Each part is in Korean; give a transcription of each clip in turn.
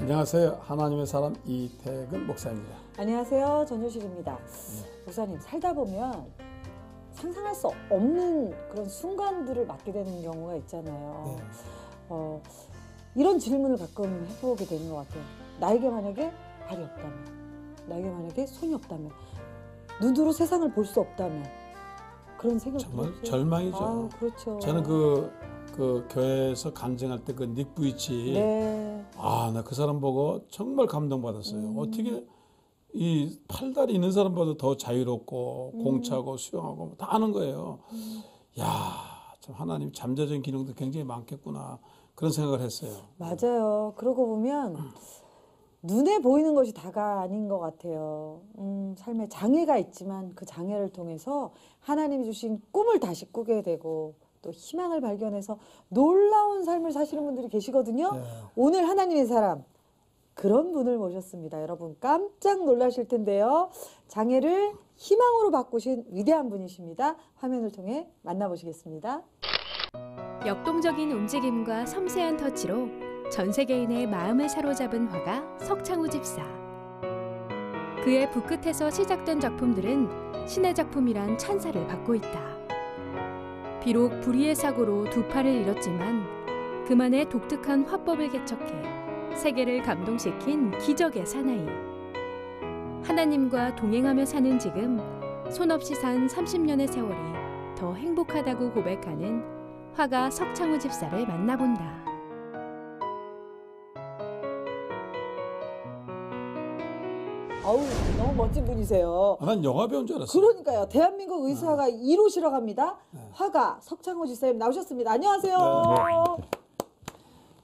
안녕하세요. 하나님의 사람 이태근 목사입니다. 안녕하세요. 전효실입니다. 목사님, 살다 보면 상상할 수 없는 그런 순간들을 맞게 되는 경우가 있잖아요. 네. 이런 질문을 가끔 해보게 되는 것 같아요. 나에게 만약에 발이 없다면, 나에게 만약에 손이 없다면, 눈으로 세상을 볼 수 없다면, 그런 생각 정말 들었어요? 절망이죠. 아, 그렇죠. 저는 그 교회에서 간증할 때 그 닉 부이치, 네. 나 그 사람 보고 정말 감동받았어요. 어떻게 이 팔다리 있는 사람보다 더 자유롭고 공차고 수영하고 다 아는 거예요. 야, 참 하나님 잠재적인 기능도 굉장히 많겠구나 그런 생각을 했어요. 맞아요. 그러고 보면 눈에 보이는 것이 다가 아닌 것 같아요. 삶에 장애가 있지만 그 장애를 통해서 하나님이 주신 꿈을 다시 꾸게 되고 또 희망을 발견해서 놀라운 삶을 사시는 분들이 계시거든요. 네. 오늘 하나님의 사람 그런 분을 모셨습니다. 여러분 깜짝 놀라실 텐데요. 장애를 희망으로 바꾸신 위대한 분이십니다. 화면을 통해 만나보시겠습니다. 역동적인 움직임과 섬세한 터치로 전 세계인의 마음을 사로잡은 화가 석창우 집사. 그의 붓끝에서 시작된 작품들은 신의 작품이란 찬사를 받고 있다. 비록 불의의 사고로 두 팔을 잃었지만 그만의 독특한 화법을 개척해 세계를 감동시킨 기적의 사나이. 하나님과 동행하며 사는 지금 손 없이 산 30년의 세월이 더 행복하다고 고백하는 화가 석창우 집사를 만나본다. 아우 너무 멋진 분이세요. 난 영화 배우인 줄 알았어요. 그러니까요. 대한민국 의사가 1호시라고 합니다. 화가 석창호 집사님 나오셨습니다. 안녕하세요.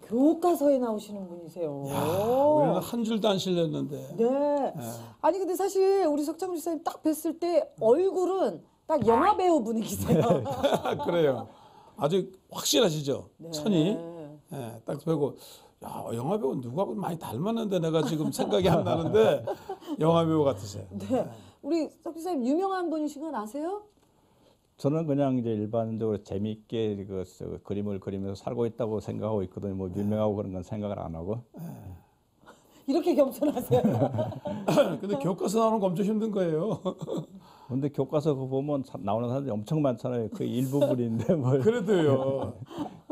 교과서에 나오시는 분이세요. 우리는 한 줄도 안 실렸는데. 네. 아니 근데 사실 우리 석창호 집사님 딱 뵀을 때 얼굴은 딱 영화 배우 분위기세요. 그래요. 아주 확실하시죠? 네. 천이. 딱 뵈고 야, 영화 배우 누구하고 많이 닮았는데 내가 지금 생각이 안 나는데 영화 배우 같으세요. 네. 우리 석 집사님 유명한 분이신 건 아세요? 저는 그냥 이제 일반적으로 재미있게 그림을 그리면서 살고 있다고 생각하고 있거든요. 뭐 유명하고 그런 건 생각을 안 하고. 이렇게 겸손하세요. 근데 교과서 나오는 거 엄청 힘든 거예요. 근데 교과서 그거 보면 나오는 사람들이 엄청 많잖아요. 그 일부분인데 뭘. 그래도요.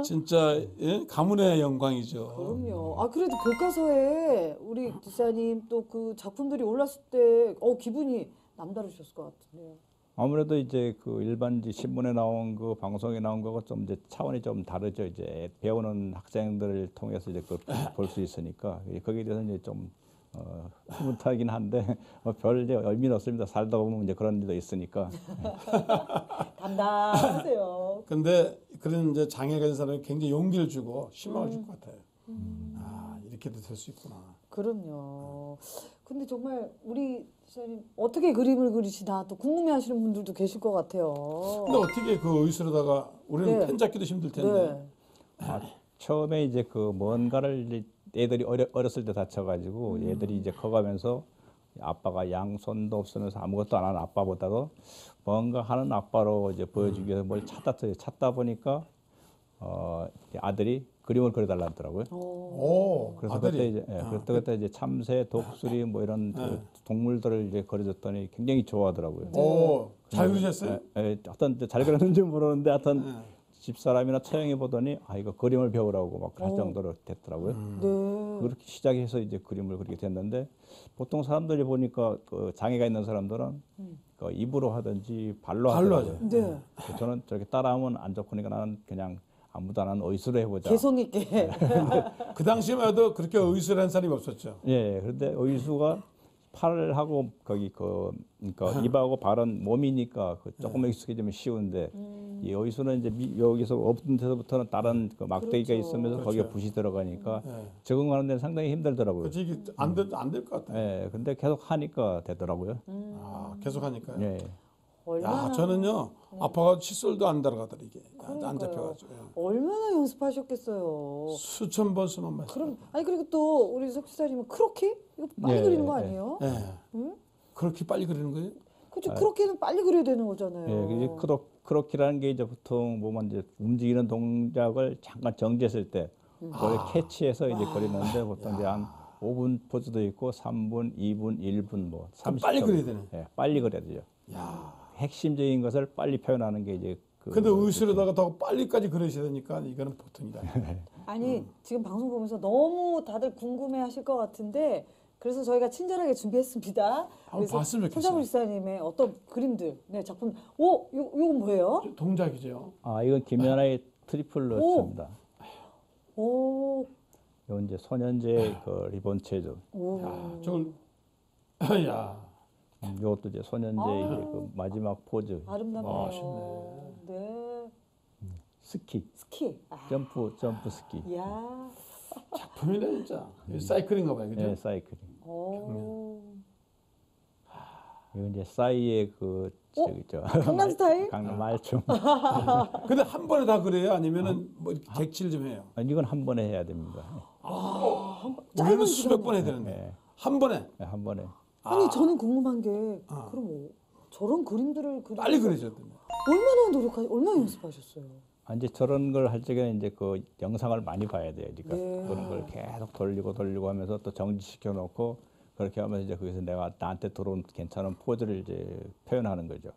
진짜 가문의 영광이죠. 그럼요. 그래도 교과서에 우리 집사님 또 그 작품들이 올랐을 때 기분이 남다르셨을 것 같은데요. 아무래도 이제 그 일반지 신문에 나온 그 방송에 나온 거가 좀 이제 차원이 좀 다르죠. 이제 배우는 학생들을 통해서 이제 그걸 볼 수 있으니까 거기에 대해서 이제 좀 흐뭇하긴 한데 별 이제 의미는 없습니다. 살다 보면 이제 그런 일도 있으니까. 담담하세요. 근데 그런 이제 장애가 있는 사람이 굉장히 용기를 주고 희망을 줄 것 같아요. 이렇게도 될 수 있구나. 그럼요. 근데 정말 우리 집사님 어떻게 그림을 그리시나 또 궁금해하시는 분들도 계실 것 같아요. 근데 어떻게 그 의술에다가 우리는 네. 펜 잡기도 힘들 텐데. 네. 처음에 이제 그 뭔가를 애들이 어렸을 때 다쳐가지고 애들이 이제 커가면서 아빠가 양손도 없으면서 아무것도 안 하는 아빠보다도 뭔가 하는 아빠로 이제 보여주기 위해서 뭘 찾다 보니까 아들이 그림을 그려달라 하더라고요. 그래서 아들이. 그때 이제 참새, 독수리 뭐 이런 그 동물들을 이제 그려줬더니 굉장히 좋아하더라고요. 잘 그리셨어요? 하여튼 잘 그렸는지 모르는데 하여튼 집사람이나 처형해 보더니 이거 그림을 배우라고 막 할 정도로 됐더라고요. 네. 그렇게 시작해서 이제 그림을 그리게 됐는데 보통 사람들이 보니까 그 장애가 있는 사람들은 그 입으로 하든지 발로 하더라고요. 네. 저는 저렇게 따라하면 안 좋으니까 나는 그냥 아무도 안 하는 의수로 해보자. 개성 있게. 그 당시만 해도 그렇게 의술한 사람이 없었죠. 예, 그런데 의수가 팔하고 거기 그러니까 입하고 발은 몸이니까 조금만 익숙해지면 쉬운데 이 의수는 이제 여기서 없던 데서부터는 다른 그 막대기가 그렇죠. 있으면서 거기에 붓이 들어가니까 적응하는 데는 상당히 힘들더라고요. 그치, 이게 안 될 것 같아요. 예, 근데 계속 하니까 되더라고요. 계속 하니까요. 예. 야, 저는요, 아빠가 칫솔도 안 들어가더라, 이게. 안 잡혀가지고. 얼마나 연습하셨겠어요. 수천 번 수만 번. 그리고 또 우리 석 집사님은 크로키? 이거 빨리 그리는 거 아니에요? 그렇게 빨리 그리는 거예요? 그렇죠. 크로키는 빨리 그려야 되는 거잖아요. 예, 이제 크로키라는 게 이제 보통 보면 이제 움직이는 동작을 잠깐 정지했을 때 그걸 캐치해서 이제 그리는데 보통 이제 한 5분 포즈도 있고 3분, 2분, 1분 뭐 30초. 빨리 그려야 되네. 예, 빨리 그려야 되죠. 야. 핵심적인 것을 빨리 표현하는 게 이제 근데 의술에다가 더 빨리까지 그러셔야 되니까 이거는 보통이다. 아니 지금 방송 보면서 너무 다들 궁금해하실 것 같은데 그래서 저희가 친절하게 준비했습니다. 한번 봤으면 좋겠어요. 손상우 지사님의 어떤 그림들, 네 작품. 요건 뭐예요? 동작이죠. 아 이건 김연아의 트리플 러스트입니다. 오, 이건 이제 소년제 그 리본 체조. 오. 야, 저걸 야. 이것도 이제 소년제 아. 이제 그 마지막 포즈. 아름답네요. 멋있네. 네, 스키, 스키. 아, 점프 스키. 이야. 작품이네 진짜. 사이클인가 봐요, 그죠? 네, 사이클링. 오. 이건 이제 싸이의 그 저기 저 강남 스타일? 강남 말춤. 근데 한 번에 다 그래요? 아니면은 뭐 이렇게 객칠 좀 해요? 아니, 이건 한 번에 해야 됩니다. 우리는 수백 번 해야 되는데 네, 한 번에 네, 한 번에. 아니 저는 궁금한 게 그럼 저런 그림들을 빨리 그려줘야 됩니다. 얼마나 연습하셨어요? 아, 이제 저런 걸 할 적에는 이제 그 영상을 많이 봐야 돼요. 그러니까 네. 그런 걸 계속 돌리고 하면서 또 정지시켜 놓고 그렇게 하면서 이제 거기서 내가 나한테 들어온 괜찮은 포즈를 이제 표현하는 거죠.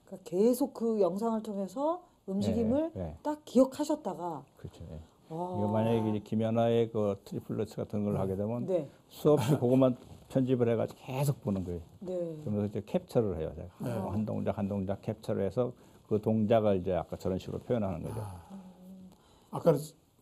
그러니까 계속 그 영상을 통해서 움직임을 네, 네. 딱 기억하셨다가 그렇죠. 예. 와. 이거 만약에 이제 김연아의 그 트리플러츠 같은 걸 하게 되면 네, 수없이 그것만 편집을 해가지고 계속 보는 거예요. 네. 그러면서 이제 캡처를 해요. 제가. 한 동작 한 동작 캡처를 해서 그 동작을 이제 아까 저런 식으로 표현하는 거죠. 아까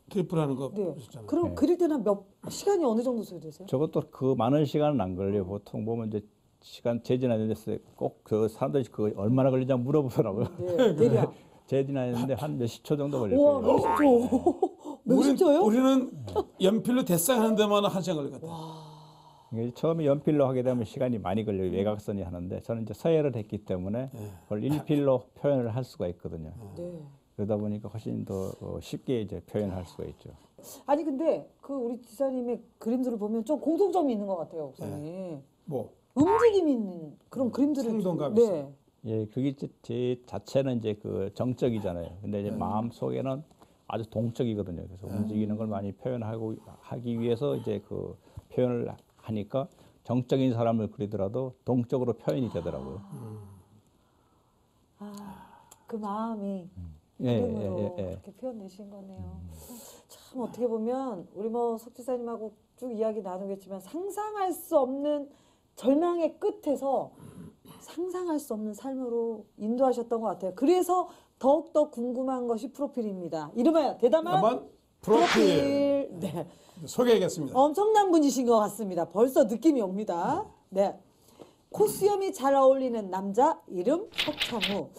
트리플 하는 거 네. 보셨잖아요. 그럼 네. 그릴 때는 시간이 어느 정도 소요되세요? 저것도 그 많은 시간은 안 걸려요. 보통 보면 이제 시간 재진하는데 꼭 그 사람들이 그 얼마나 걸리냐 물어보더라고요. 네, 대략. 재진하는데 한 몇십 초 정도 걸릴 우와, 거예요. 몇십 초. 몇십 초요? 우리는 연필로 데쌍하는 데만 한 시간 걸리거든. 이게 처음에 연필로 하게 되면 시간이 많이 걸려요. 외곽선이 하는데 저는 이제 서예를 했기 때문에 그걸 일필로 표현을 할 수가 있거든요. 네. 그러다 보니까 훨씬 더 쉽게 이제 표현할 수가 있죠. 아니 근데 그 우리 지사님의 그림들을 보면 좀 공통점이 있는 것 같아요, 목사님. 뭐 움직임 있는 그런 그림들을 생동감이 네. 있어요. 예, 그게 제 자체는 이제 그 정적이잖아요. 근데 이제 마음 속에는 아주 동적이거든요. 그래서 움직이는 걸 많이 표현하고 하기 위해서 이제 그 표현을 하니까 정적인 사람을 그리더라도 동적으로 표현이 되더라고요. 그 마음이 예, 그림으로 예, 예. 이렇게 표현되신 거네요. 참 어떻게 보면 우리 뭐 석지사님하고 쭉 이야기 나누겠지만 상상할 수 없는 절망의 끝에서 상상할 수 없는 삶으로 인도하셨던 것 같아요. 그래서 더욱더 궁금한 것이 프로필입니다. 이름하여 대담한 다만 프로필 네. 소개하겠습니다. 엄청난 분이신 것 같습니다. 벌써 느낌이 옵니다. 네. 코수염이 잘 어울리는 남자 이름 석창우.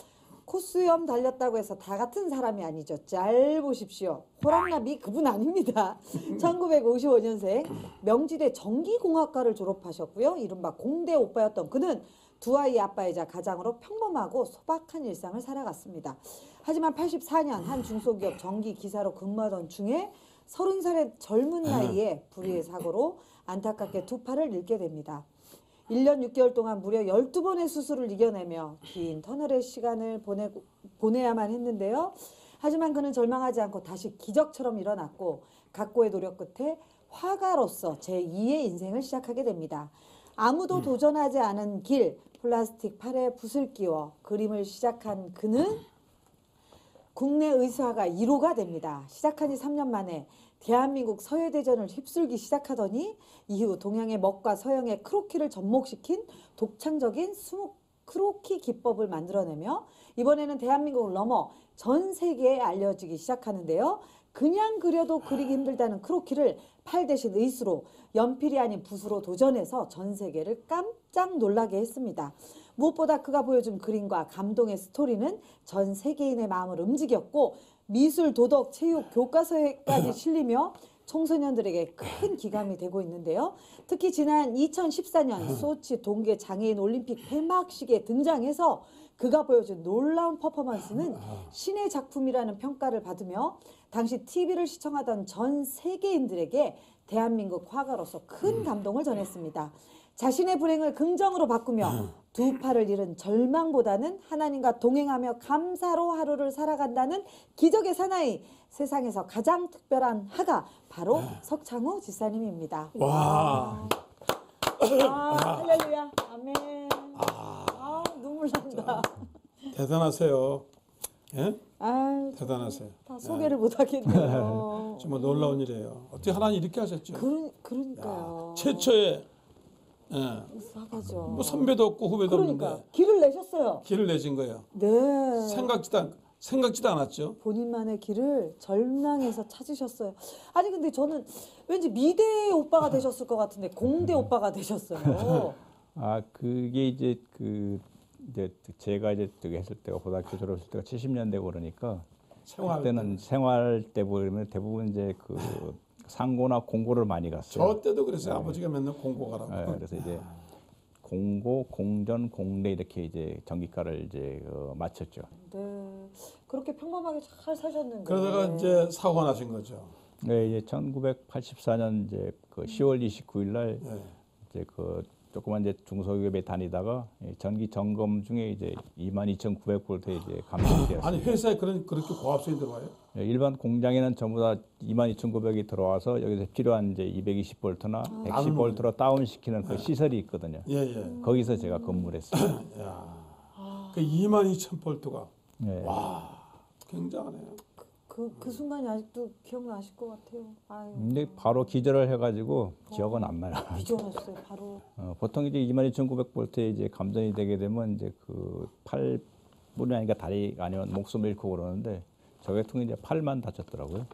코수염 달렸다고 해서 다 같은 사람이 아니죠. 잘 보십시오. 호랑나비 그분 아닙니다. 1955년생 명지대 전기공학과를 졸업하셨고요. 이른바 공대 오빠였던 그는 두 아이 아빠이자 가장으로 평범하고 소박한 일상을 살아갔습니다. 하지만 84년 한 중소기업 전기기사로 근무하던 중에 30살의 젊은 나이에 불의의 사고로 안타깝게 두 팔을 잃게 됩니다. 1년 6개월 동안 무려 12번의 수술을 이겨내며 긴 터널의 시간을 보내야만 했는데요. 하지만 그는 절망하지 않고 다시 기적처럼 일어났고 각고의 노력 끝에 화가로서 제2의 인생을 시작하게 됩니다. 아무도 도전하지 않은 길, 플라스틱 팔에 붓을 끼워 그림을 시작한 그는 국내 의사가 1호가 됩니다. 시작한 지 3년 만에 대한민국 서예대전을 휩쓸기 시작하더니 이후 동양의 먹과 서양의 크로키를 접목시킨 독창적인 크로키 기법을 만들어내며 이번에는 대한민국을 넘어 전 세계에 알려지기 시작하는데요. 그냥 그려도 그리기 힘들다는 크로키를 팔 대신 의수로 연필이 아닌 붓으로 도전해서 전 세계를 깜짝 놀라게 했습니다. 무엇보다 그가 보여준 그림과 감동의 스토리는 전 세계인의 마음을 움직였고 미술, 도덕, 체육, 교과서에까지 실리며 청소년들에게 큰 기감이 되고 있는데요. 특히 지난 2014년 소치 동계 장애인 올림픽 폐막식에 등장해서 그가 보여준 놀라운 퍼포먼스는 신의 작품이라는 평가를 받으며 당시 TV를 시청하던 전 세계인들에게 대한민국 화가로서 큰 감동을 전했습니다. 자신의 불행을 긍정으로 바꾸며 두 팔을 잃은 절망보다는 하나님과 동행하며 감사로 하루를 살아간다는 기적의 사나이, 세상에서 가장 특별한 하가 바로 석창우 집사님입니다. 와. 할렐루야. 아멘. 눈물 난다. 대단하세요. 예? 아, 대단하세요. 다 소개를 못 하겠네요. 정말 놀라운 일이에요. 어떻게 하나님 이렇게 하셨죠? 그러니까요. 최초의 예. 사가죠. 뭐 선배도 없고 후배도 그러니까 없는데 길을 내셨어요. 길을 내신 거예요. 네. 생각지도 않았죠. 본인만의 길을 절망에서 찾으셨어요. 아니 근데 저는 왠지 미대 오빠가 되셨을 것 같은데 공대 오빠가 되셨어요. 아 그게 이제 이제 제가 이제 저기 했을 때가 고등학교 졸업했을 때가 70년대고 그러니까 생활 그때는 생활 때 보면 대부분 이제 그 상고나 공고를 많이 갔어요. 저 때도 그랬어요. 아버지가 맨날 공고 가라고. 그래서 이제 공고, 공전, 공대 이렇게 이제 전기과를 이제 마쳤죠. 네. 그렇게 평범하게 잘 사셨는데. 그러다가 이제 사고 나신 거죠. 네, 이제 1984년 이제 그 10월 29일 날 네. 이제 그 조그만 이제 중소기업에 다니다가 전기 점검 중에 이제 22,900볼트에 이제 감전이 되었어요. 아니 회사에 그렇게 고압선이 들어와요? 일반 공장에는 전부 다 22,900이 들어와서 여기서 필요한 이제 220볼트나 110볼트로 다운시키는 그 시설이 있거든요. 예. 거기서 제가 근무를 했어요. 야. 그 22,000볼트가 네. 와 굉장하네요. 그 순간이 아직도 기억나실 것 같아요. 아유. 근데 바로 기절을 해가지고 기억은 안 나요. 기절하셨어요. 바로. 보통 이제 22,900볼트에 이제 감전이 되게 되면 이제 그 팔뿐이 아니라 다리 아니면 목숨을 잃고 그러는데 저 같은 경우 이제 팔만 다쳤더라고요.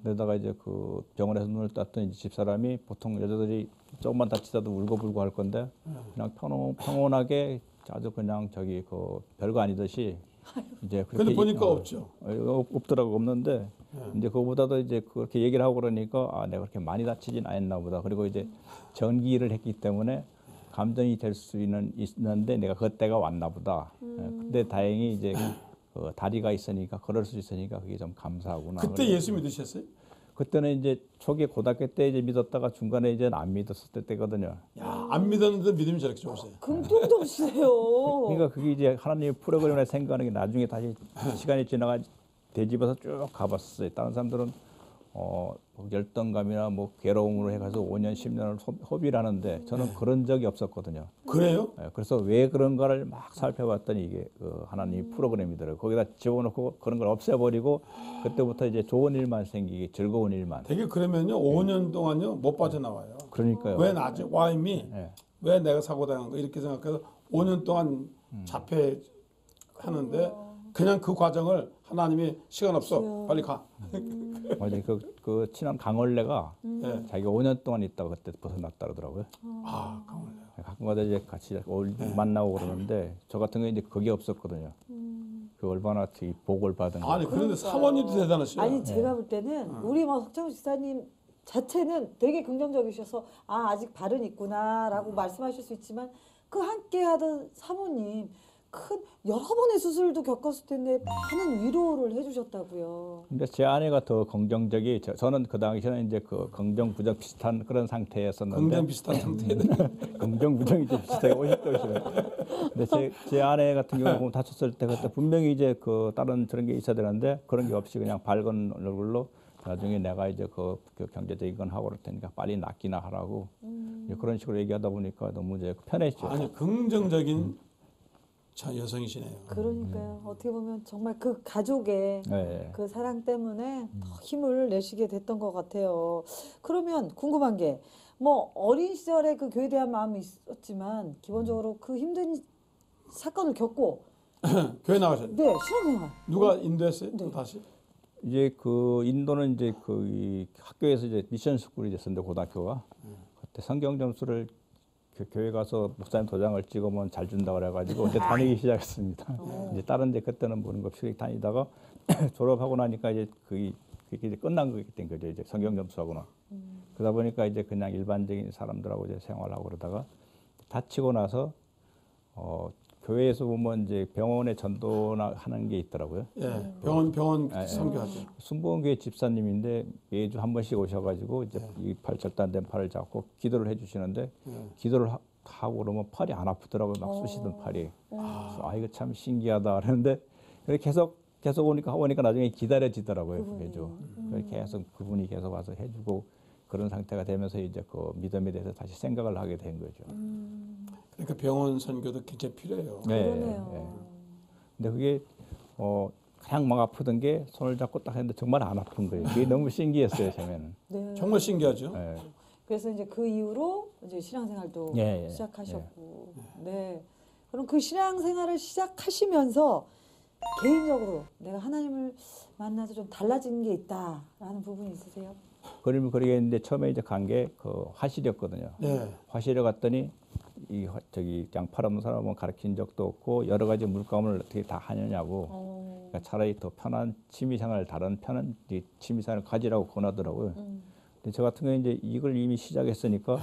그러다가 이제 그 병원에서 눈을 떴더니 집사람이 보통 여자들이 조금만 다치다도 울고불고 할 건데 그냥 평온하게 아주 그냥 저기 그 별거 아니듯이 이제 근데 그렇게 보니까 없죠. 없더라고 없는데 이제 그거보다도 이제 그렇게 얘기를 하고 그러니까 아 내가 그렇게 많이 다치진 않았나 보다. 그리고 이제 전기를 했기 때문에 감전이 될 수 있는데 내가 그때가 왔나 보다. 근데 다행히 이제 그 다리가 있으니까 걸을 수 있으니까 그게 좀 감사하구나. 그때 예수 믿으셨어요? 그때는 이제 초기 고등학교 때 이제 믿었다가 중간에 이제 안 믿었을 때거든요. 야, 안 믿었는데 믿음이 저렇게 좋으세요. 금통점시네요. 그러니까 그게 이제 하나님의 프로그램을 생각하는 게 나중에 다시 시간이 지나가 되짚어서 쭉 가봤어요. 다른 사람들은 열등감이나 뭐 괴로움으로 해가지고 5년, 10년을 허비를 하는데 저는 그런 적이 없었거든요. 그래요? 그래서 왜 그런가를 막 살펴봤더니 이게 하나님 프로그램이더라고요. 거기다 집어넣고 그런 걸 없애버리고 그때부터 이제 좋은 일만 생기게 즐거운 일만. 되게 그러면요 5년 동안요 못 빠져나와요. 그러니까요. 왜 나지? Why me? 예. 왜 내가 사고 당한 거 이렇게 생각해서 5년 동안 자폐 하는데 그냥 그 과정을 하나님이 시간 없어 빨리 가. 맞아요. 그 친한 강원래가 예. 자기가 5년 동안 있다가 그때 벗어났다 그러더라고요. 아 강원래. 가끔가다 이제 같이 만나고 그러는데 저 같은 경우에 이제 그게 없었거든요. 그 얼마나 이 복을 받은 거. 아니 그런데 사모님도 대단하시요. 아니 제가 볼 때는 우리 뭐 석창우 집사님 자체는 되게 긍정적이셔서 아직 발은 있구나라고 말씀하실 수 있지만 그 함께하던 사모님 큰 여러 번의 수술도 겪었을 텐데 많은 위로를 해주셨다고요. 근데 제 아내가 더 긍정적이 저는 그 당시에는 이제 그 긍정 부정 비슷한 그런 상태였었는데 긍정 비슷한 상태. 긍정 부정이 좀 비슷하게 50도시네. 근데 제 아내 같은 경우는 보면 다쳤을 때 그때 분명히 이제 그 다른 저런 게 있어야 되는데 그런 게 없이 그냥 밝은 얼굴로 나중에 내가 이제 그 경제적인 건 하고 그럴 테니까 빨리 낫기나 하라고 그런 식으로 얘기하다 보니까 너무 이제 편했죠. 아니 긍정적인 여성이시네요. 그러니까요. 어떻게 보면 정말 그 가족의 네. 그 사랑 때문에 더 힘을 내시게 됐던 것 같아요. 그러면 궁금한 게 뭐 어린 시절에 그 교회에 대한 마음이 있었지만 기본적으로 그 힘든 사건을 겪고 교회 나가셨네. 네 신앙생활 누가 인도했어요? 네. 또 다시? 이제 그 인도는 이제 이 학교에서 이제 미션 스쿨이 됐었는데 고등학교가 그때 성경 점수를 교회 가서 목사님 도장을 찍으면 잘 준다 그래가지고 이제 다니기 시작했습니다. 이제 다른 데 그때는 모르는 거 없이 다니다가 졸업하고 나니까 이제 그게 이제 끝난 거기 된 거죠. 이제 성경 점수하고는. 그러다 보니까 이제 그냥 일반적인 사람들하고 이제 생활하고 그러다가 다치고 나서 교회에서 보면 이제 병원에 전도나 하는 게 있더라고요. 예, 병원 선교하죠. 순복음교회 집사님인데 매주 한 번씩 오셔가지고 이제 이 팔 절단된 팔을 잡고 기도를 해주시는데 기도를 하고 그러면 팔이 안 아프더라고요. 막 쑤시던 팔이. 그래서 이거 참 신기하다 그러는데 계속 오니까 나중에 기다려지더라고요. 그게 좀. 계속 그분이 계속 와서 해주고 그런 상태가 되면서 이제 그 믿음에 대해서 다시 생각을 하게 된 거죠. 그러니까 병원 선교도 굉장히 필요해요. 그러네요. 근데 그게 그냥 막 아프던 게 손을 잡고 딱 했는데 정말 안 아픈 거예요. 그게 너무 신기했어요, 처음에는. 네. 정말 신기하죠. 예. 그래서 이제 그 이후로 이제 신앙생활도 예, 예. 시작하셨고, 네. 그럼 그 신앙생활을 시작하시면서 개인적으로 내가 하나님을 만나서 좀 달라진 게 있다라는 부분이 있으세요? 그림을 그리겠는데 처음에 이제 간 게 그 화실이었거든요. 네. 화실에 갔더니 저기 양팔 없는 사람은 가르친 적도 없고 여러 가지 물감을 어떻게 다 하느냐고. 그러니까 차라리 더 편한 취미생활 다른 편한 취미생활을 가지라고 권하더라고요. 근데 저 같은 경우에 이제 이걸 이미 시작했으니까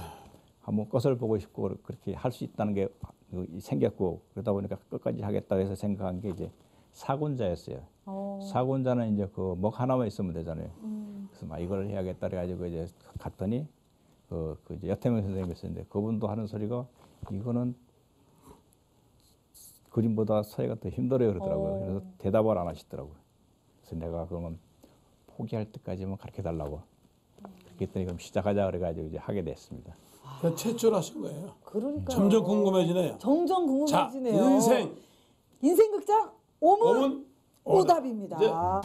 한번 것을 보고 싶고 그렇게 할 수 있다는 게 생겼고 그러다 보니까 끝까지 하겠다 해서 생각한 게 이제 사군자였어요. 사군자는 이제 그 목 하나만 있으면 되잖아요. 그래서 막 이걸 해야겠다 그래가지고 이제 갔더니 그 이제 여태명 선생님이 있었는데 그분도 하는 소리가 이거는 그림보다 서예가 더 힘들어요 그러더라고요. 그래서 대답을 안 하시더라고요. 그래서 내가 그러면 포기할 때까지만 가르쳐 달라고. 그렇게 했더니 그럼 시작하자 그래가지고 이제 하게 됐습니다. 그냥 최초로 하신 거예요. 그러니까 점점 궁금해지네요. 점점 자, 궁금해지네요. 인생극장 오문 오문 오답입니다. 네. 자,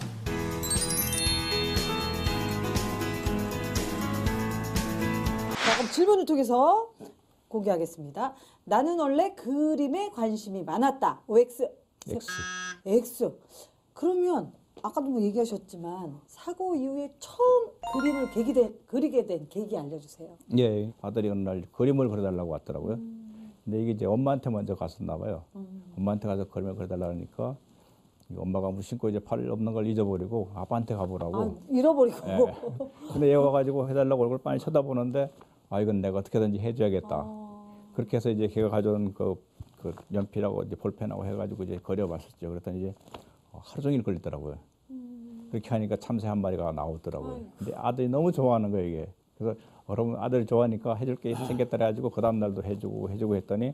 그럼 질문을 통해서 공개하겠습니다. 나는 원래 그림에 관심이 많았다. OX. X. X. 그러면 아까도 뭐 얘기하셨지만 사고 이후에 처음 그림을 그리게 된 계기 알려주세요. 예, 아들이 어느 날 그림을 그려달라고 왔더라고요. 근데 이게 이제 엄마한테 먼저 갔었나 봐요. 엄마한테 가서 그림을 그려달라니까 엄마가 무심코 이제 팔 없는 걸 잊어버리고 아빠한테 가보라고. 잃어버리고. 예. 근데 얘 와가지고 해달라고 얼굴 빤히 쳐다보는데 이건 내가 어떻게든지 해줘야겠다. 그렇게 해서 이제 걔가 가져온 그 연필하고 이제 볼펜하고 해가지고 이제 그려봤었죠. 그랬더니 이제 하루 종일 걸리더라고요. 그렇게 하니까 참새 한 마리가 나오더라고요. 근데 아들이 너무 좋아하는 거예요, 이게. 그래서 여러분 아들 좋아하니까 해줄 게 생겼다 해가지고 그 다음 날도 해주고 했더니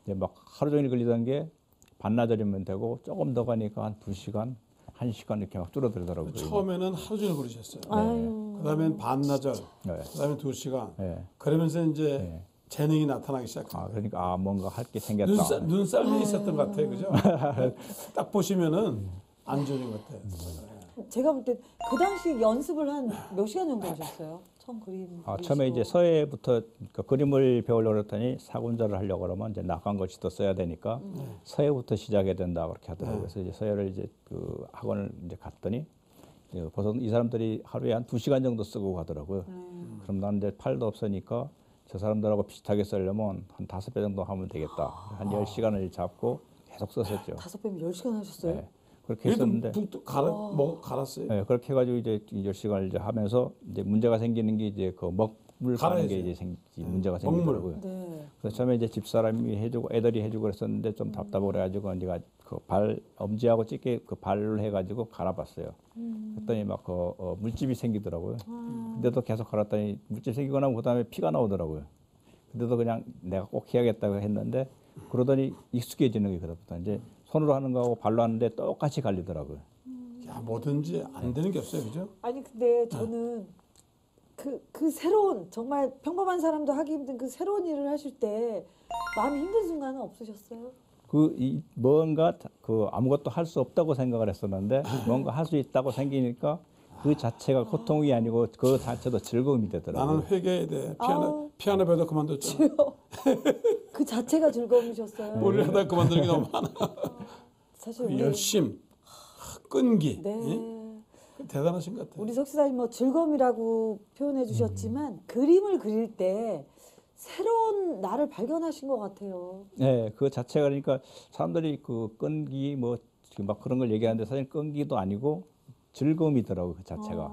이제 막 하루 종일 걸리던 게 반나절이면 되고 조금 더 가니까 한 2시간, 1시간 이렇게 막 줄어들더라고요. 처음에는 하루 종일 그러셨어요. 아유. 그다음엔 반나절, 네. 그다음에 2시간. 네. 그러면서 이제 네. 재능이 나타나기 시작해요. 그러니까 뭔가 할 게 생겼다. 눈썰미 있었던 것 같아요, 그죠? 딱 보시면은 안 좋은 것 같아요. 제가 볼 때 그 당시 연습을 한 몇 시간 정도 하셨어요? 처음 그림. 처음에 이제 서예부터 그 그림을 배우려고 그랬더니 사군자를 하려고 그러면 이제 낙관 글씨도 써야 되니까 서예부터 시작해야 된다 그렇게 하더라고요. 그래서 이제 서예를 이제 그 학원을 이제 갔더니 이제 벌써 이 사람들이 하루에 한 2시간 정도 쓰고 가더라고요. 그럼 나는 이제 팔도 없으니까 저 사람들하고 비슷하게 쓰려면 한 5배 정도 하면 되겠다. 한 10시간을 잡고 계속 썼었죠. 5배면 10시간 하셨어요? 네. 그렇게 했었는데 북도 갈았어요. 네, 그렇게 해가지고 이제 10시간을 이제 하면서 이제 문제가 생기는 게 이제 그 먹물 가는 게 이제 문제가 생기더라고요. 네. 그래서 처음에 이제 집사람이 해주고 애들이 해주고 그랬었는데 좀 답답해 그래가지고 내가 그 발 엄지하고 찢게 그 발을 해가지고 갈아봤어요. 그랬더니 막 그 물집이 생기더라고요. 근데도 계속 갈았더니 물집 생기고 나면 그다음에 피가 나오더라고요. 근데도 그냥 내가 꼭 해야겠다고 했는데 그러더니 익숙해지는 게 그다음부터 이제 손으로 하는 거하고 발로 하는데 똑같이 갈리더라고요. 야, 뭐든지 안 되는 게 없어요, 그죠? 아니 근데 저는 그 새로운 정말 평범한 사람도 하기 힘든 그 새로운 일을 하실 때 마음이 힘든 순간은 없으셨어요? 뭔가 아무것도 할 수 없다고 생각을 했었는데 뭔가 할 수 있다고 생기니까 그 자체가 고통이 아니고 그 자체도 즐거움이 되더라고요. 나는 회계에 대해 피아노 배우다 그만뒀잖아. 그 자체가 즐거움이셨어요? 머리를 하다 그만두는 게 너무 많아. 사실 그 열심, 끈기. 네. 예? 대단하신 것 같아요. 우리 석사님 뭐 즐거움이라고 표현해 주셨지만 그림을 그릴 때 새로운 나를 발견하신 것 같아요. 네, 그 자체가 그러니까 사람들이 그 끈기 뭐 막 그런 걸 얘기하는데 사실 끈기도 아니고 즐거움이더라고요, 그 자체가.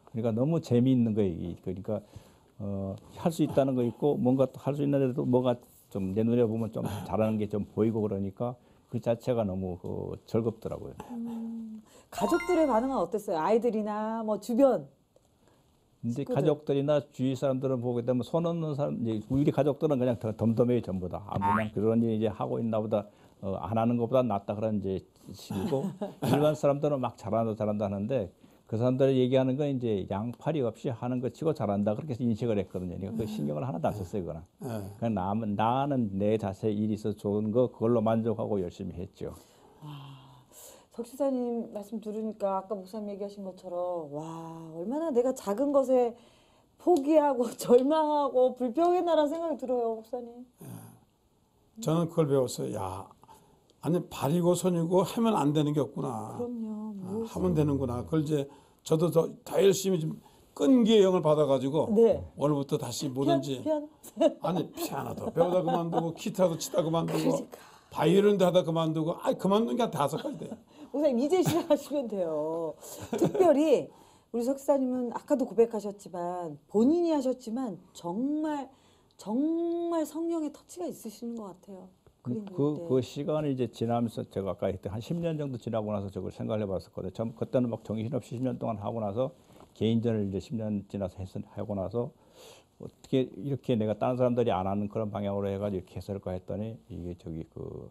그러니까 너무 재미있는 거예요. 그러니까 할 수 있다는 거 있고 뭔가 할 수 있는데도 뭐가 좀 내 눈에 보면 좀 잘하는 게 좀 보이고 그러니까 그 자체가 너무 즐겁더라고요. 가족들의 반응은 어땠어요? 아이들이나 뭐 주변? 이제 식구들. 가족들이나 주위 사람들은 보게 되면 손 없는 사람, 이제 우리 가족들은 그냥 덤덤해요 전부 다. 아, 그냥 그런 일 이제 하고 있나 보다. 안 하는 것보다 낫다 그런 이제 식이고 일반 사람들은 막 잘한다 하는데 그 사람들이 얘기하는 건 이제 양팔이 없이 하는 것 치고 잘한다 그렇게 인식을 했거든요. 그러니까 그 신경을 하나도 안 썼어요, 그거는. 예. 그냥 나는 내 자세 일이 있어 좋은 거 그걸로 만족하고 열심히 했죠. 석 시사님 말씀 들으니까 아까 목사님 얘기하신 것처럼 와 얼마나 내가 작은 것에 포기하고 절망하고 불평했나라는 생각이 들어요, 목사님. 저는 그걸 배웠어요. 야, 아니 발이고 손이고 하면 안 되는 게 없구나. 그럼요. 뭐. 하면 되는구나. 그걸 이제 저도 더 열심히 좀 끈기의 영을 받아가지고 네. 오늘부터 다시 뭐든지 피아노? 아니 피아노도 배우다 그만두고 기타도 치다 그만두고 그러니까. 바이올린도 하다 그만두고 그만둔 게 한 5가지 돼요. 목사님 이제 시작하시면 돼요. 특별히 우리 석 시사님은 아까도 고백하셨지만 본인이 하셨지만 정말 성령의 터치가 있으시는 것 같아요. 그림 그릴 때. 그 시간이 이제 지나면서 제가 아까 했던 한 10년 정도 지나고 나서 저걸 생각을 해봤었거든요. 그때는 막 정신없이 10년 동안 하고 나서 개인전을 이제 10년 지나서 하고 나서 어떻게 이렇게 내가 다른 사람들이 안 하는 그런 방향으로 해가지고 이렇게 했을까 했더니 이게 저기 그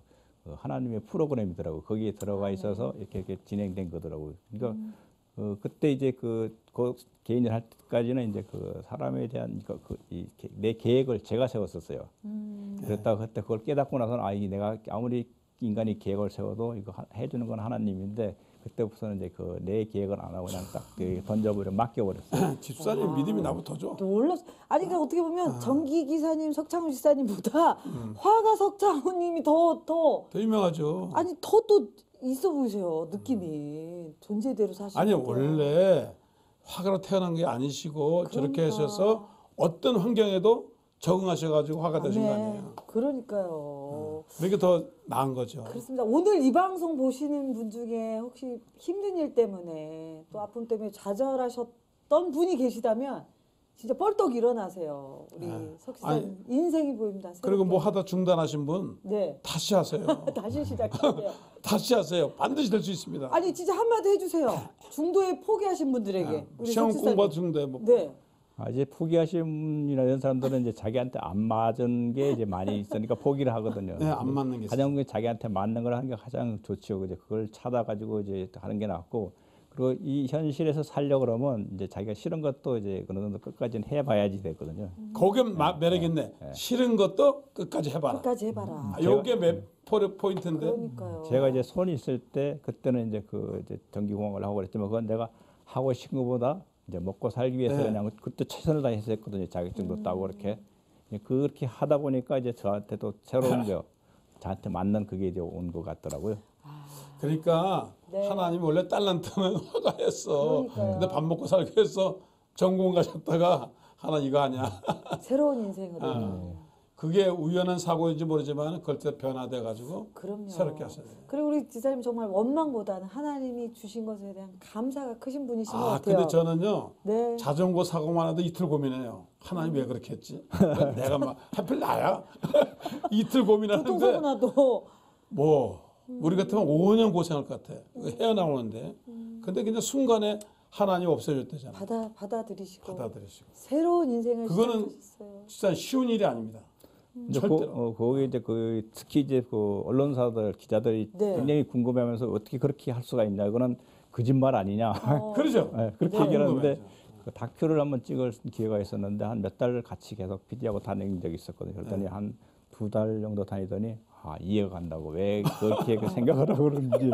하나님의 프로그램이더라고. 거기에 들어가 있어서 이렇게 진행된 거더라고요. 그러니까 그때 이제 그 개인을 할 때까지는 이제 그 사람에 대한 내 계획을 제가 세웠었어요. 그랬다가 그때 그걸 깨닫고 나서는 이 내가 아무리 인간이 계획을 세워도 이거 해주는 건 하나님인데 그때부터는 이제 그 내 계획을 안 하고 그냥 딱 던져버려 맡겨버렸어요. 집사님 믿음이 나보다 더 좋아. 놀랐어. 아니 그러니까 어떻게 보면 전기 기사님, 석창훈 지사님보다 화가 석창훈님이 더 유명하죠. 아니 더 또 있어 보이세요. 느낌이 존재대로 사시는. 아니 원래 화가로 태어난 게 아니시고 저렇게 하셔서 어떤 환경에도 적응하셔가지고 화가 되신 거 아니에요. 그러니까요. 그게 더 나은 거죠. 그렇습니다. 오늘 이 방송 보시는 분 중에 혹시 힘든 일 때문에 또 아픔 때문에 좌절하셨던 분이 계시다면 진짜 뻘떡 일어나세요. 우리 석 시사님 인생이 보입니다. 그리고 뭐 새롭게. 하다 중단하신 분 네. 다시 하세요. 다시 시작해야 돼요. 다시 하세요. 반드시 될 수 있습니다. 아니 진짜 한마디 해주세요. 중도에 포기하신 분들에게 우리 시험 석 시사님. 공부 중대 뭐 네. 이제 포기하심이나 이런 사람들은 이제 자기한테 안 맞은 게 이제 많이 있으니까 포기를 하거든요. 네, 안 맞는 게 가장 자기한테 맞는 걸 하는 게 가장 좋지요. 이제 그걸 찾아가지고 이제 하는 게 낫고 그리고 이 현실에서 살려 그러면 이제 자기가 싫은 것도 이제 어느 정도 끝까지는 해봐야지 되거든요. 그게 매력 있네. 싫은 것도 끝까지 해봐라. 끝까지 해봐라. 요게 포인트인데. 그러니까요. 제가 이제 손이 있을 때 그때는 이제 그 이제 전기공학을 하고 그랬지만 그건 내가 하고 싶은 것보다 이제 먹고 살기 위해서 네. 그냥 그때 최선을 다해서 했거든요. 자격증도 따고 그렇게 하다 보니까 이제 저한테도 새로운 거 저한테 맞는 그게 이제 온 것 같더라고요. 그러니까 네. 하나님이 원래 딸란트는 화가했어. 그러니까요. 근데 밥 먹고 살기 위해서 전공 가셨다가 하나 이거 아니야. 새로운 인생으로. 그게 우연한 사고인지 모르지만 그걸 때 변화돼 가지고 그럼요. 새롭게 하셔야 돼요. 그리고 우리 지사님 정말 원망보다는 하나님이 주신 것에 대한 감사가 크신 분이신 것 같아요. 근데 저는요. 네. 자전거 사고만 해도 이틀 고민해요. 하나님 왜 그렇게 했지? 내가 막 하필 나야? 이틀 고민하는데 교통사고 나도 뭐 우리 같으면 5년 고생할 것 같아. 헤어나오는데. 근데 그냥 순간에 하나님 없애줬대잖아. 받아들이시고 받아들이시고. 새로운 인생을 그거는 시작하셨어요. 진짜 쉬운 일이 아닙니다. 근데 절대로. 거기 이제 그 특히 이제 그 언론사들 기자들이 네. 굉장히 궁금해하면서 어떻게 그렇게 할 수가 있냐 이거는 거짓말 아니냐 그러죠. 그렇게 네. 얘기를 하는데 궁금해하죠. 그 다큐를 한번 찍을 기회가 있었는데 한 몇 달 같이 계속 PD하고 다닌 적이 있었거든요. 그랬더니 네. 한 2달 정도 다니더니 이해가 간다고 왜 그렇게 생각을 하고 그러는지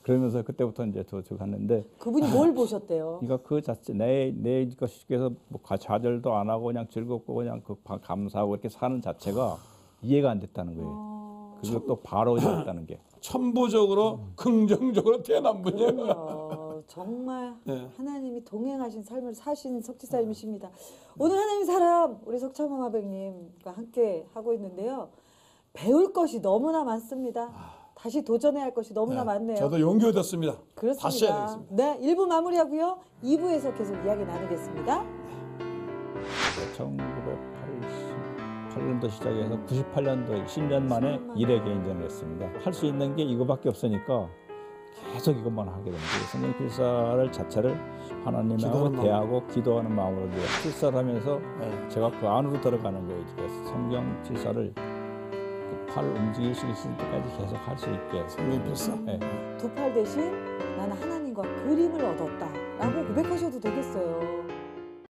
그러면서 그때부터 이제 저 갔는데 그분이 뭘 보셨대요? 그러니까 그 자체 내 것께서 뭐 좌절도 안 하고 그냥 즐겁고 그냥 그 감사하고 이렇게 사는 자체가 이해가 안 됐다는 거예요. 그리고 또 바로 됐다는 게. 천부적으로 긍정적으로 태어난 분이에요. 그럼요. 정말 네. 하나님이 동행하신 삶을 사신 석지사님이십니다. 오늘 하나님의 사람 우리 석창호 화백님과 함께 하고 있는데요. 배울 것이 너무나 많습니다. 다시 도전해야 할 것이 너무나 많네요. 저도 용기 얻었습니다. 그렇습니다. 다시 해야 되겠습니다. 네, 1부 마무리하고요. 2부에서 계속 이야기 나누겠습니다. 1988년도 시작해서 98년도 10년 만에 1회 개인전을 했습니다. 할 수 있는 게 이거밖에 없으니까 계속 이것만 하게 됩니다. 성경 필사를 자체를 하나님하고 기도하는 마음. 대하고 기도하는 마음으로 이제 필사를 하면서 네. 제가 그 안으로 들어가는 거예요. 그래서 성경 필사를 팔 움직일 수 있을 때까지 계속 할 수 있게. 성경 필사. 네. 두 팔 대신 나는 하나님과 그림을 얻었다라고 고백하셔도 되겠어요.